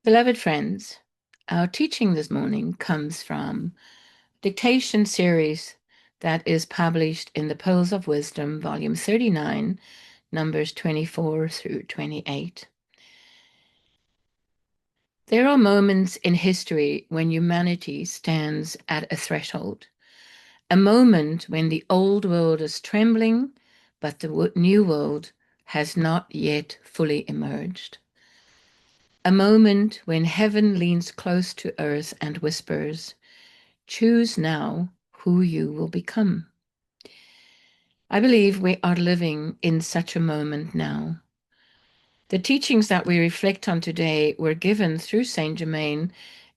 Beloved friends, our teaching this morning comes from Dictation series that is published in the Pearls of Wisdom, volume 39, numbers 24 through 28. There are moments in history when humanity stands at a threshold, a moment when the old world is trembling, but the new world has not yet fully emerged. A moment when heaven leans close to earth and whispers, choose now who you will become. I believe we are living in such a moment now. The teachings that we reflect on today were given through Saint Germain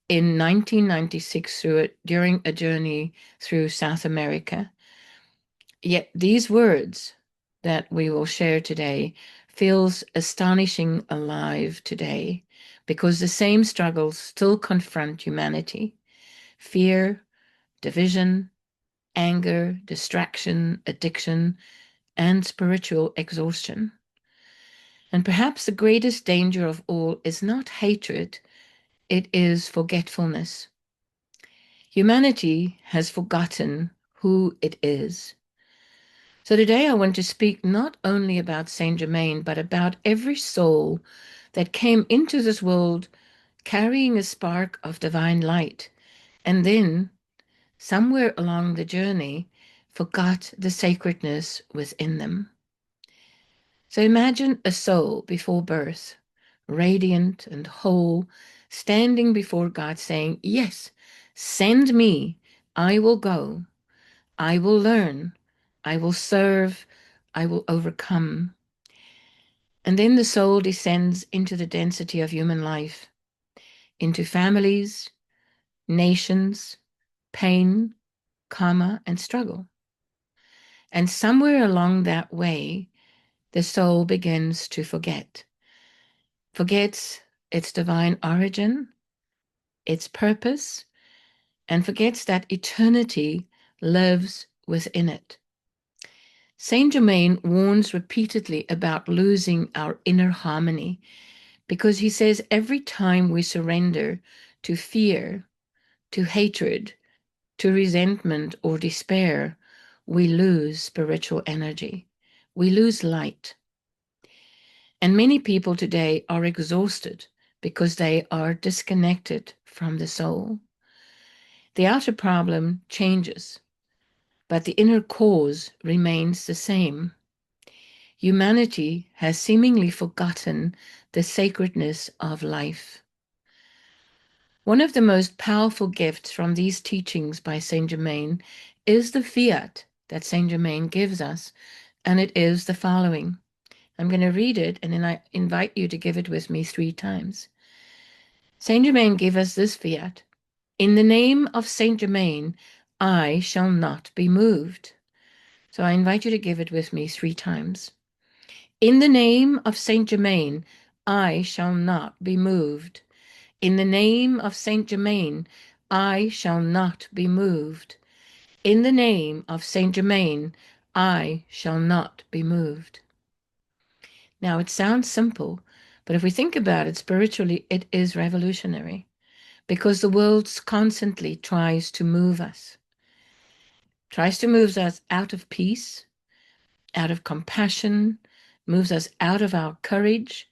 in 1996 during a journey through South America. Yet these words that we will share today feels astonishing alive today because the same struggles still confront humanity. Fear, division, anger, distraction, addiction, and spiritual exhaustion. And perhaps the greatest danger of all is not hatred, it is forgetfulness. Humanity has forgotten who it is. So today I want to speak not only about Saint Germain, but about every soul that came into this world carrying a spark of divine light, and then somewhere along the journey, forgot the sacredness within them. So imagine a soul before birth, radiant and whole, standing before God saying, yes, send me, I will go, I will learn, I will serve, I will overcome. And then the soul descends into the density of human life, into families, nations, pain, karma, and struggle. And somewhere along that way, the soul begins to forgets its divine origin, its purpose, and forgets that eternity lives within it. Saint Germain warns repeatedly about losing our inner harmony because he says every time we surrender to fear, to hatred, to resentment or despair, we lose spiritual energy. We lose light. And many people today are exhausted because they are disconnected from the soul. The outer problem changes, but the inner cause remains the same. Humanity has seemingly forgotten the sacredness of life. One of the most powerful gifts from these teachings by Saint Germain is the fiat that Saint Germain gives us, and it is the following. I'm going to read it, and then I invite you to give it with me 3 times. Saint Germain gave us this fiat. In the name of Saint Germain, I shall not be moved. So I invite you to give it with me 3 times. In the name of Saint Germain, I shall not be moved. In the name of Saint Germain, I shall not be moved. In the name of Saint Germain, I shall not be moved. Now, it sounds simple, but if we think about it spiritually, it is revolutionary because the world constantly tries to move us out of peace, out of compassion, moves us out of our courage,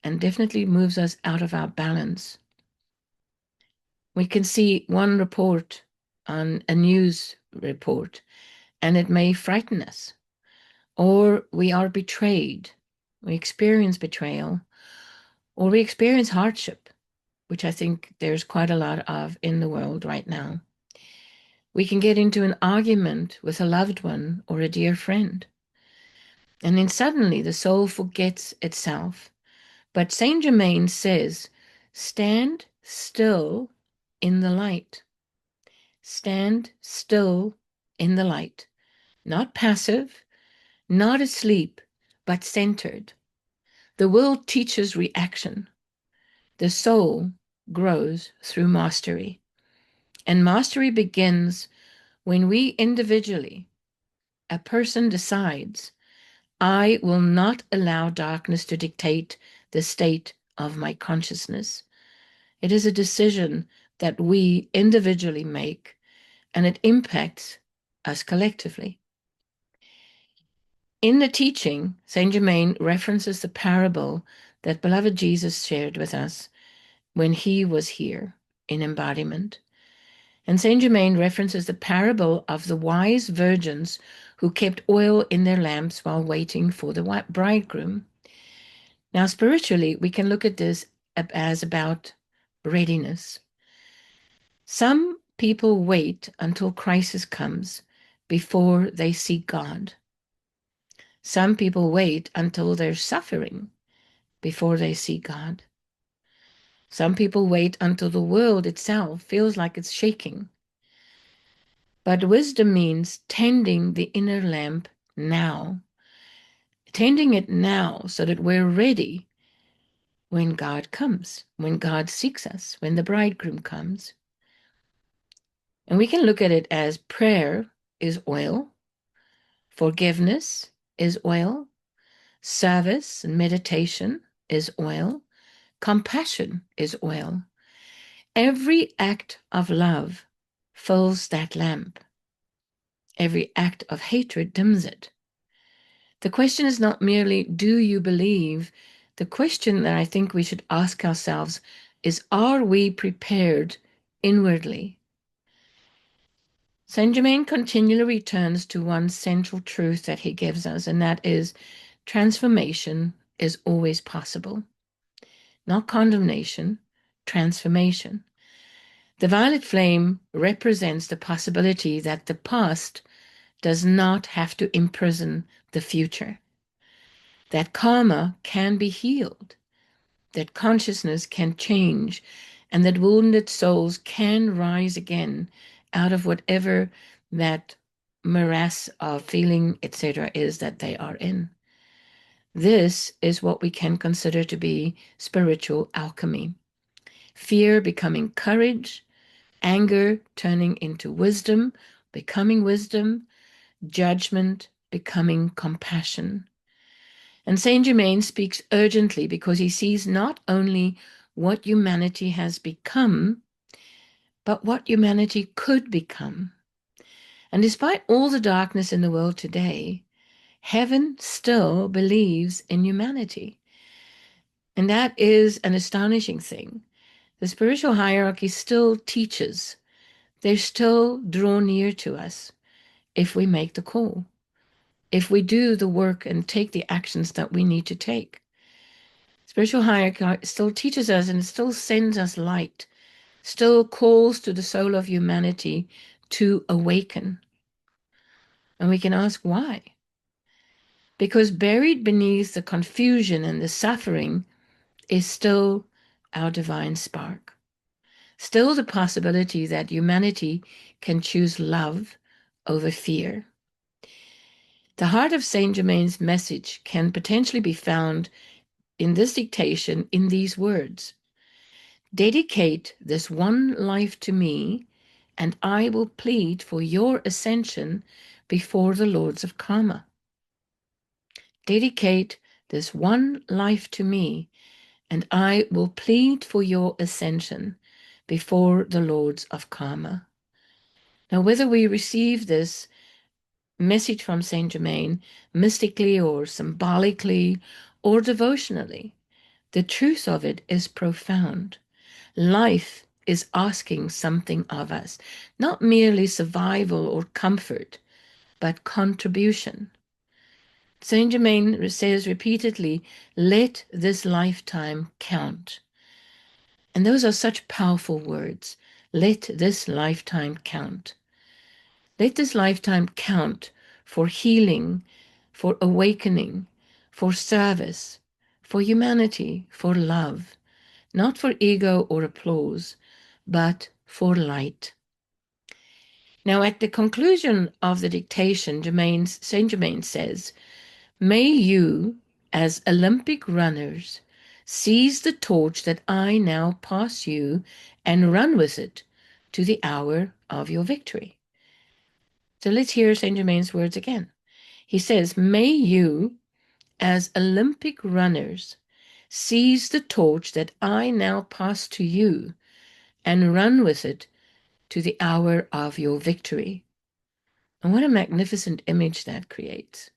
and definitely moves us out of our balance. We can see one report on a news report, and it may frighten us, or we are betrayed, we experience betrayal, or we experience hardship, which I think there's quite a lot of in the world right now. We can get into an argument with a loved one or a dear friend. And then suddenly the soul forgets itself. But Saint Germain says, stand still in the light. Stand still in the light. Not passive, not asleep, but centered. The world teaches reaction. The soul grows through mastery. And mastery begins when we individually, a person decides, I will not allow darkness to dictate the state of my consciousness. It is a decision that we individually make, and it impacts us collectively. In the teaching, Saint Germain references the parable that beloved Jesus shared with us when he was here in embodiment. And Saint Germain references the parable of the wise virgins who kept oil in their lamps while waiting for the bridegroom. Now, spiritually, we can look at this as about readiness. Some people wait until crisis comes before they seek God. Some people wait until they're suffering before they seek God. Some people wait until the world itself feels like it's shaking. But wisdom means tending the inner lamp now, tending it now so that we're ready when God comes, when God seeks us, when the bridegroom comes. And we can look at it as prayer is oil, forgiveness is oil, service and meditation is oil, compassion is oil. Every act of love fills that lamp. Every act of hatred dims it. The question is not merely, do you believe? The question that I think we should ask ourselves is, are we prepared inwardly? Saint Germain continually returns to one central truth that he gives us, and that is transformation is always possible. Not condemnation, transformation. The violet flame represents the possibility that the past does not have to imprison the future, that karma can be healed, that consciousness can change, and that wounded souls can rise again out of whatever that morass of feeling, etc., is that they are in. This is what we can consider to be spiritual alchemy. Fear becoming courage, anger turning into wisdom, becoming wisdom, judgment becoming compassion. And Saint Germain speaks urgently because he sees not only what humanity has become, but what humanity could become. And despite all the darkness in the world today, heaven still believes in humanity. And that is an astonishing thing. The spiritual hierarchy still teaches. They still draw near to us if we make the call, if we do the work and take the actions that we need to take. Spiritual hierarchy still teaches us and still sends us light, still calls to the soul of humanity to awaken. And we can ask why. Because buried beneath the confusion and the suffering is still our divine spark. Still the possibility that humanity can choose love over fear. The heart of Saint Germain's message can potentially be found in this dictation in these words: dedicate this one life to me, and I will plead for your ascension before the lords of karma. Dedicate this one life to me, and I will plead for your ascension before the lords of karma. Now, whether we receive this message from Saint Germain mystically or symbolically or devotionally, the truth of it is profound. Life is asking something of us, not merely survival or comfort, but contribution. Saint Germain says repeatedly, let this lifetime count. And those are such powerful words. Let this lifetime count. Let this lifetime count for healing, for awakening, for service, for humanity, for love, not for ego or applause, but for light. Now, at the conclusion of the dictation, Saint Germain says, may you, as Olympic runners, seize the torch that I now pass you and run with it to the hour of your victory. So let's hear Saint Germain's words again. He says, may you, as Olympic runners, seize the torch that I now pass to you and run with it to the hour of your victory. And what a magnificent image that creates.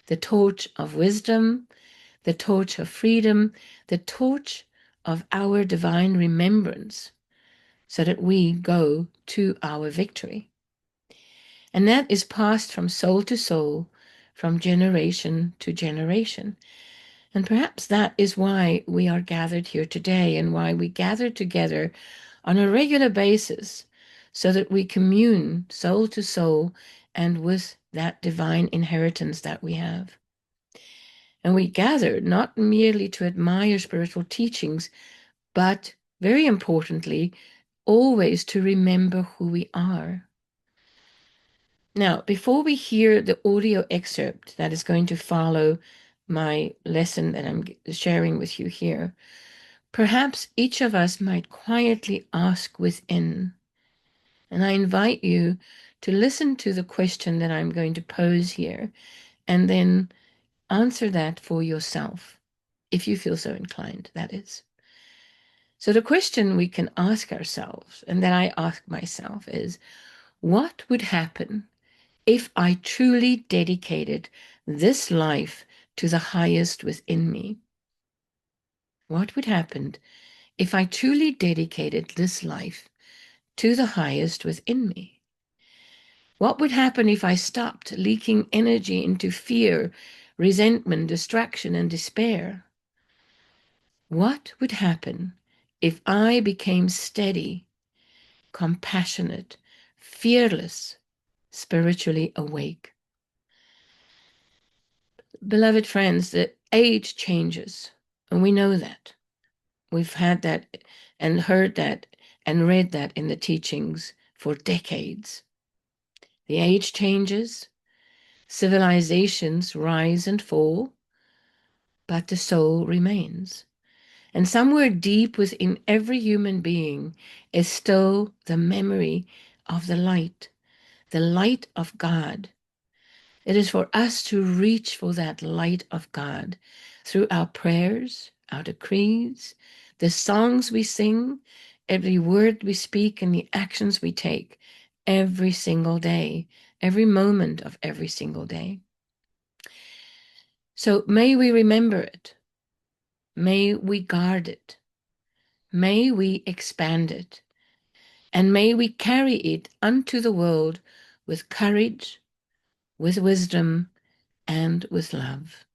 The torch of wisdom, the torch of freedom, the torch of our divine remembrance, so that we go to our victory. And that is passed from soul to soul, from generation to generation. And perhaps that is why we are gathered here today and why we gather together on a regular basis, so that we commune soul to soul and with that divine inheritance that we have. And we gather not merely to admire spiritual teachings, but very importantly, always to remember who we are. Now, before we hear the audio excerpt that is going to follow my lesson that I'm sharing with you here, perhaps each of us might quietly ask within. And I invite you to listen to the question that I'm going to pose here and then answer that for yourself, if you feel so inclined, that is. So the question we can ask ourselves, and that I ask myself, is what would happen if I truly dedicated this life to the highest within me? What would happen if I truly dedicated this life to the highest within me? What would happen if I stopped leaking energy into fear, resentment, distraction, and despair? What would happen if I became steady, compassionate, fearless, spiritually awake? Beloved friends, the age changes, and we know that. We've had that and heard that and read that in the teachings for decades. The age changes, civilizations rise and fall, but the soul remains. And somewhere deep within every human being is still the memory of the light of God. It is for us to reach for that light of God through our prayers, our decrees, the songs we sing, every word we speak, and the actions we take every single day, every moment of every single day. So may we remember it. May we guard it. May we expand it. And may we carry it unto the world with courage, with wisdom, and with love.